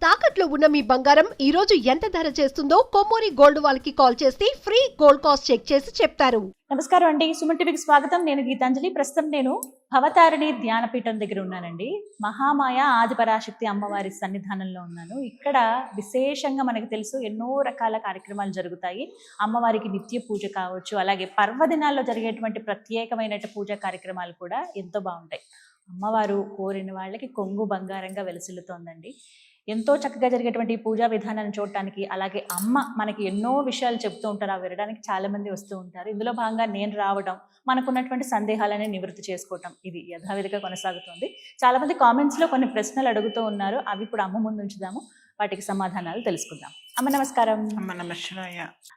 తాకట్లో ఉన్న మీ బంగారం ఈ రోజు ఎంత ధర చేస్తుందో కొమ్మూరి గోల్డ్ వాళ్ళకి కాల్ చేస్తే ఫ్రీ గోల్డ్ కాస్ట్ చెక్ చేసి చెప్తారు. నమస్కారం అండి, సుమన్ టీవీకి స్వాగతం. నేను గీతాంజలి. ప్రస్తుతం నేను భవతారిణి ధ్యానపీఠం దగ్గర ఉన్నానండి. మహామాయ ఆదిపరాశక్తి అమ్మవారి సన్నిధానంలో ఉన్నాను. ఇక్కడ విశేషంగా మనకు తెలుసు ఎన్నో రకాల కార్యక్రమాలు జరుగుతాయి. అమ్మవారికి నిత్య పూజ కావచ్చు, అలాగే పర్వదినాల్లో జరిగేటువంటి ప్రత్యేకమైన పూజా కార్యక్రమాలు కూడా ఎంతో బాగుంటాయి. అమ్మవారు కోరిన వాళ్ళకి కొంగు బంగారంగా వెలసిల్లుతోందండి. ఎంతో చక్కగా జరిగేటువంటి పూజా విధానాన్ని చూడటానికి, అలాగే అమ్మ మనకి ఎన్నో విషయాలు చెప్తూ ఉంటారు. అవి వినడానికి చాలా మంది వస్తూ ఉంటారు. ఇందులో భాగంగా నేను రావడం, మనకున్నటువంటి సందేహాలని నివృత్తి చేసుకోవటం, ఇది యథావిధిగా కొనసాగుతుంది. చాలా మంది కామెంట్స్ లో కొన్ని ప్రశ్నలు అడుగుతూ ఉన్నారు. అవి ఇప్పుడు అమ్మ ముందు ఉంచుదాము, వాటికి సమాధానాలు తెలుసుకుందాం. అమ్మ నమస్కారం.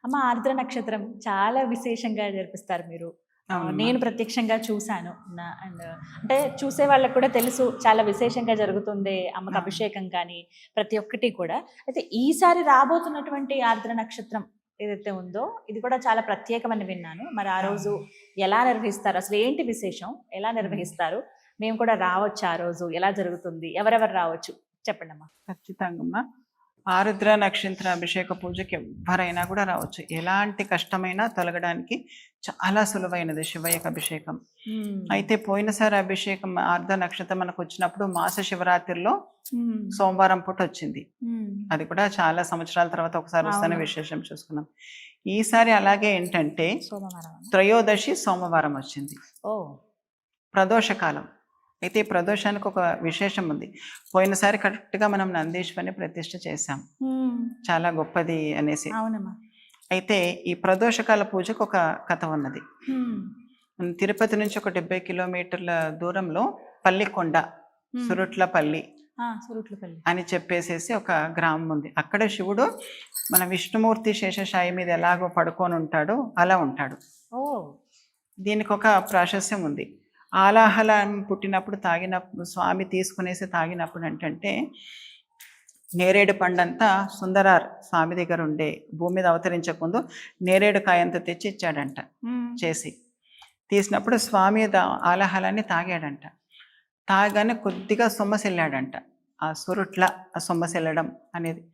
అమ్మ, ఆర్ద్ర నక్షత్రం చాలా విశేషంగా జరిపిస్తారు మీరు. నేను ప్రత్యక్షంగా చూశాను. అండ్ అంటే చూసే వాళ్ళకి కూడా తెలుసు చాలా విశేషంగా జరుగుతుంది అమ్మకి అభిషేకం కానీ ప్రతి ఒక్కటి కూడా. అయితే ఈసారి రాబోతున్నటువంటి ఆర్ద్ర నక్షత్రం ఏదైతే ఉందో ఇది కూడా చాలా ప్రత్యేకమని విన్నాను. మరి ఆ రోజు ఎలా నిర్వహిస్తారు, అసలు ఏంటి విశేషం, ఎలా నిర్వహిస్తారు, మేము కూడా రావచ్చు, ఆ రోజు ఎలా జరుగుతుంది, ఎవరెవరు రావచ్చు చెప్పండి అమ్మా. ఖచ్చితంగా ఆరుద్ర నక్షత్ర అభిషేక పూజకి ఎవరైనా కూడా రావచ్చు. ఎలాంటి కష్టమైనా తొలగడానికి చాలా సులువైనది శివయ్యకు అభిషేకం. అయితే పోయినసారి అభిషేకం ఆరుద్ర నక్షత్రం మనకు వచ్చినప్పుడు మాస శివరాత్రిలో సోమవారం పూట వచ్చింది. అది కూడా చాలా సంవత్సరాల తర్వాత ఒకసారి వస్తానే విశేషం చూసుకున్నాం. ఈసారి అలాగే ఏంటంటే త్రయోదశి సోమవారం వచ్చింది, ప్రదోషకాలం. అయితే ఈ ప్రదోషానికి ఒక విశేషం ఉంది. పోయినసారి కరెక్ట్గా మనం నందీశ్వరిని ప్రతిష్ఠ చేశాం, చాలా గొప్పది అనేసి. అయితే ఈ ప్రదోషకాల పూజకు ఒక కథ ఉన్నది. తిరుపతి నుంచి ఒక 70 కిలోమీటర్ల దూరంలో పల్లికొండ, సురుట్లపల్లి అని చెప్పేసేసి ఒక గ్రామం ఉంది. అక్కడ శివుడు మన విష్ణుమూర్తి శేషశాయి మీద ఎలాగో పడుకొని ఉంటాడో అలా ఉంటాడు. దీనికి ఒక ప్రాశస్యం ఉంది. ఆలాహలం పుట్టినప్పుడు తాగినప్పుడు, స్వామి తీసుకునేసి తాగినప్పుడు ఏంటంటే నేరేడు పండంతా సుందరార్ స్వామి దగ్గర ఉండే, భూమి మీద అవతరించకముందు నేరేడు కాయంత తెచ్చి ఇచ్చాడంట చేసి. తీసినప్పుడు స్వామి ఆలాహలాన్ని తాగాడంట. తాగానే కొద్దిగా సొమ్మసిల్లాడంట. ఆ సురుట్ల ఆ సొమ్మసిల్లడం అనేది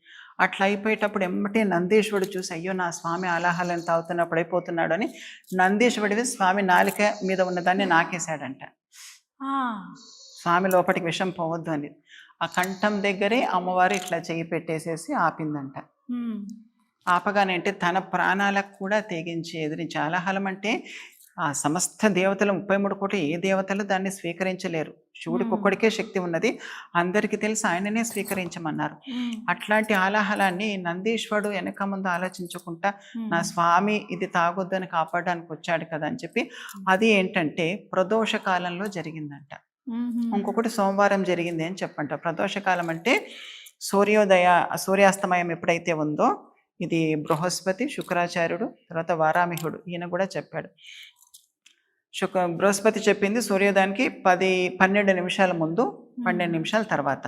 అట్లా అయిపోయేటప్పుడు ఎమ్మటే నందీశ్వరుడు చూసి, అయ్యో నా స్వామి ఆలాహలను తాగుతున్నప్పుడు అయిపోతున్నాడు అని నందీశ్వరుడివి స్వామి నాలిక మీద ఉన్నదాన్ని నాకేశాడంట. స్వామి లోపలికి విషం పోవద్దు అని. ఆ కంఠం దగ్గరే అమ్మవారు ఇట్లా చెయ్యి పెట్టేసేసి ఆపిందంట. ఆపగానంటే తన ప్రాణాలకు కూడా తెగించి ఎదిరించి, ఆలాహలం అంటే ఆ సమస్త దేవతలు 33 కోట్ల ఏ దేవతలు దాన్ని స్వీకరించలేరు. శివుడికి ఒక్కడికే శక్తి ఉన్నది, అందరికీ తెలిసి ఆయననే స్వీకరించమన్నారు. అట్లాంటి ఆలాహలాన్ని నందీశ్వరుడు వెనక ముందు ఆలోచించకుండా నా స్వామి ఇది తాగొద్దని కాపాడడానికి వచ్చాడు కదా అని చెప్పి, అది ఏంటంటే ప్రదోష కాలంలో జరిగిందంట. ఇంకొకటి సోమవారం జరిగింది అని చెప్పంట. ప్రదోషకాలం అంటే సూర్యాస్తమయం ఎప్పుడైతే ఉందో, ఇది బృహస్పతి, శుక్రాచార్యుడు, తర్వాత వారామిహుడు ఈయన కూడా చెప్పాడు. బృహస్పతి చెప్పింది సూర్యోదయానికి 12 నిమిషాల ముందు, 12 నిమిషాల తర్వాత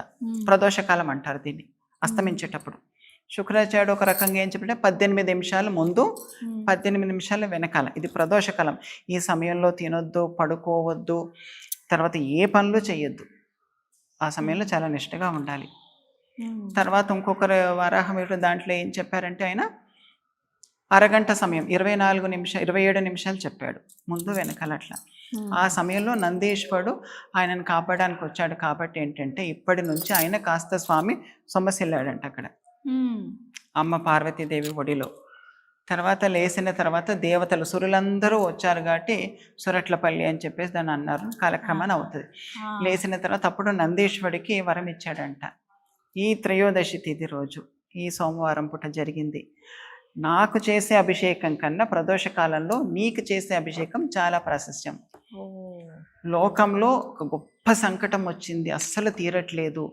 ప్రదోషకాలం అంటారు దీన్ని, అస్తమించేటప్పుడు. శుక్రాచార్యుడు ఒక రకంగా ఏం చెప్పంటే 18 నిమిషాల ముందు, 18 నిమిషాల వెనకాల, ఇది ప్రదోషకాలం. ఈ సమయంలో తినొద్దు, పడుకోవద్దు, తర్వాత ఏ పనులు చేయొద్దు. ఆ సమయంలో చాలా నిష్ఠగా ఉండాలి. తర్వాత ఇంకొకరు వారాహమిహుడు దాంట్లో ఏం చెప్పారంటే ఆయన అరగంట సమయం 27 నిమిషాలు చెప్పాడు ముందు వెనకాల అట్లా. ఆ సమయంలో నందీశ్వరుడు ఆయనను కాపాడడానికి వచ్చాడు కాబట్టి ఏంటంటే ఇప్పటి నుంచి ఆయన కాస్త స్వామి సొమ్మసిల్లాడంట అక్కడ అమ్మ పార్వతీదేవి ఒడిలో. తర్వాత లేచిన తర్వాత దేవతలు సురులందరూ వచ్చారు కాబట్టి సురట్లపల్లి అని చెప్పేసి దాన్ని అన్నారు. కాలక్రమాన్ని అవుతుంది. లేచిన తర్వాత అప్పుడు నందీశ్వరుడికి వరం ఇచ్చాడంట. ఈ త్రయోదశి తిథి రోజు, ఈ సోమవారం పూట జరిగింది. నాకు చేసే అభిషేకం కన్నా ప్రదోషకాలంలో నీకు చేసే అభిషేకం చాలా ప్రాశస్త్యం. లోకంలో ఒక గొప్ప సంకటం వచ్చింది, అస్సలు తీరట్లేదు.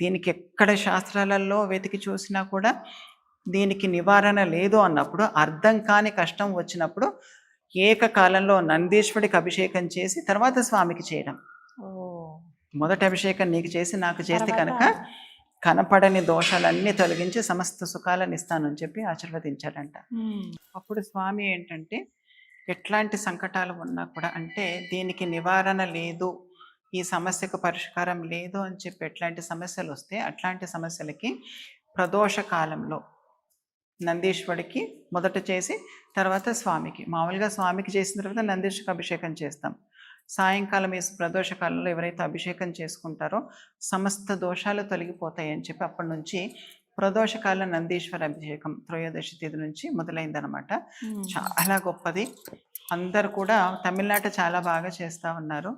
దీనికి ఎక్కడ శాస్త్రాలలో వెతికి చూసినా కూడా దీనికి నివారణ లేదు అన్నప్పుడు, అర్థం కాని కష్టం వచ్చినప్పుడు ఏకకాలంలో నందీశ్వరుడికి అభిషేకం చేసి తర్వాత స్వామికి చేయడం. మొదటి అభిషేకం నీకు చేసి నాకు చేస్తే కనుక కనపడని దోషాలన్నీ తొలగించి సమస్త సుఖాలను ఇస్తానని చెప్పి ఆశీర్వదించాడంట. అప్పుడు స్వామి ఏంటంటే ఎట్లాంటి సంకటాలు ఉన్నా కూడా, అంటే దీనికి నివారణ లేదు, ఈ సమస్యకు పరిష్కారం లేదు అని చెప్పి ఎట్లాంటి సమస్యలు వస్తే అట్లాంటి సమస్యలకి ప్రదోష కాలంలో నందీశ్వరుడికి మొదట చేసి తర్వాత స్వామికి, మామూలుగా స్వామికి చేసిన తర్వాత నందీశ్వరికి అభిషేకం చేస్తాం. సాయంకాలం ఈ ప్రదోష కాలంలో ఎవరైతే అభిషేకం చేసుకుంటారో సమస్త దోషాలు తొలగిపోతాయి అని చెప్పి అప్పటి నుంచి ప్రదోషకాల నందీశ్వర అభిషేకం త్రయోదశి తిథి నుంచి మొదలైందనమాట. చాలా గొప్పది. అందరు కూడా తమిళనాట చాలా బాగా చేస్తూ ఉన్నారు.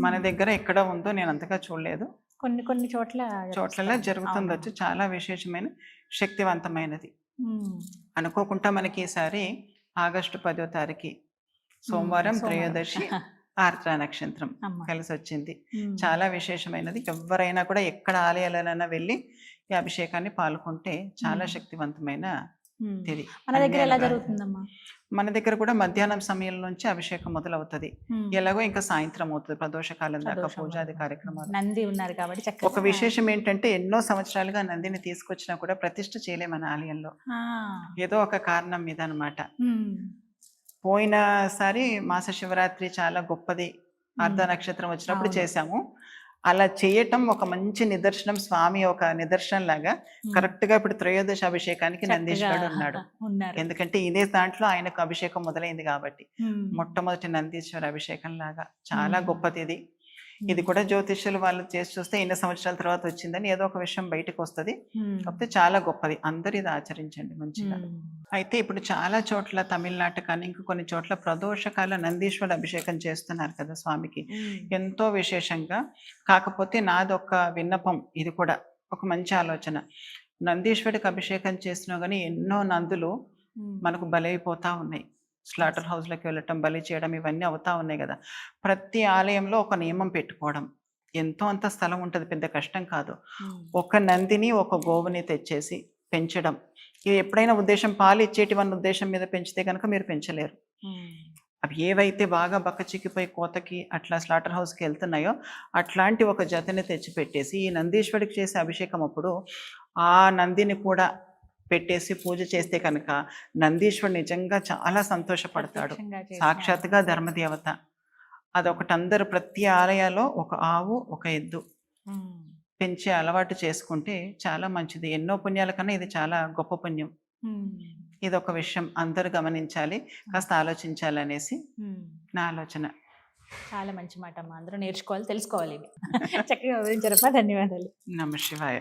మన దగ్గర ఎక్కడ ఉందో నేను అంతగా చూడలేదు, కొన్ని చోట్ల జరుగుతుండొచ్చు. చాలా విశేషమైన శక్తివంతమైనది. అనుకోకుండా మనకి ఈసారి ఆగస్టు 10వ తారీఖు సోమవారం త్రయోదశి ఆర్ద్ర నక్షత్రం కలిసి వచ్చింది. చాలా విశేషమైనది. ఎవరైనా కూడా ఎక్కడ ఆలయాలైనా వెళ్ళి ఈ అభిషేకాన్ని పాల్గొంటే చాలా శక్తివంతమైన తిది. మన దగ్గర ఎలా జరుగుతుందమ్మా? మన దగ్గర కూడా మధ్యాహ్నం సమయం నుంచి అభిషేకం మొదలవుతుంది. ఎలాగో ఇంకా సాయంత్రం అవుతుంది ప్రదోషకాలం దాకా పూజాది కార్యక్రమాలు. నంది ఉన్నారు కాబట్టి ఒక విశేషం ఏంటంటే ఎన్నో సంవత్సరాలుగా నందిని తీసుకొచ్చినా కూడా ప్రతిష్ఠ చేయలే మన ఆలయంలో, ఏదో ఒక కారణం మీద అనమాట. పోయినసారి మాస శివరాత్రి చాలా గొప్పది, అర్ధ నక్షత్రం వచ్చినప్పుడు చేశాము. అలా చేయటం ఒక మంచి నిదర్శనం, స్వామి ఒక నిదర్శనం లాగా. కరెక్ట్ గా ఇప్పుడు త్రయోదశి అభిషేకానికి నందీశ్వరుడు ఉన్నాడు. ఎందుకంటే ఇదే దాంట్లో ఆయనకు అభిషేకం మొదలైంది కాబట్టి మొట్టమొదటి నందీశ్వర అభిషేకం లాగా చాలా గొప్పది ఇది. ఇది కూడా జ్యోతిష్యులు వాళ్ళు చేసి చూస్తే ఎన్ని సంవత్సరాల తర్వాత వచ్చిందని ఏదో ఒక విషయం బయటకు వస్తుంది. కాకపోతే చాలా గొప్పది, అందరు ఇది ఆచరించండి మంచిగా. అయితే ఇప్పుడు చాలా చోట్ల తమిళనాట కానీ ఇంకా కొన్ని చోట్ల ప్రదోషకాల నందీశ్వర అభిషేకం చేస్తున్నారు కదా స్వామికి, ఎంతో విశేషంగా. కాకపోతే నాదొక విన్నపం, ఇది కూడా ఒక మంచి ఆలోచన. నందీశ్వరుడికి అభిషేకం చేసినా కానీ ఎన్నో నందులు మనకు బలైపోతా ఉన్నాయి. స్లాటర్ హౌస్లోకి వెళ్ళటం, బలి చేయడం, ఇవన్నీ అవుతా ఉన్నాయి కదా. ప్రతి ఆలయంలో ఒక నియమం పెట్టుకోవడం, ఎంతో అంత స్థలం ఉంటుంది, పెద్ద కష్టం కాదు. ఒక నందిని ఒక గోవుని తెచ్చేసి పెంచడం. ఇది ఎప్పుడైనా ఉద్దేశం పాలు ఇచ్చేటివన్న ఉద్దేశం మీద పెంచితే కనుక మీరు పెంచలేరు. అవి ఏవైతే బాగా బక్కచిక్కిపోయి కోతకి అట్లా స్లాటర్ హౌస్కి వెళ్తున్నాయో అట్లాంటి ఒక జతని తెచ్చి పెట్టేసి ఈ నందీశ్వరుడికి చేసే అభిషేకం అప్పుడు ఆ నందిని కూడా పెట్టేసి పూజ చేస్తే కనుక నందీశ్వరుడు నిజంగా చాలా సంతోషపడతాడు. సాక్షాత్గా ధర్మదేవత. అదొకటి అందరూ ప్రతి ఆలయాల్లో ఒక ఆవు ఒక ఎద్దు పెంచే అలవాటు చేసుకుంటే చాలా మంచిది. ఎన్నో పుణ్యాల కన్నా ఇది చాలా గొప్ప పుణ్యం. ఇదొక విషయం అందరూ గమనించాలి, కాస్త ఆలోచించాలి అనేసి నా ఆలోచన. చాలా మంచి మాట అమ్మా, అందరూ నేర్చుకోవాలి, తెలుసుకోవాలి. చక్కగా వివరించారమ్మా, ధన్యవాదాలు. నమ శివాయ.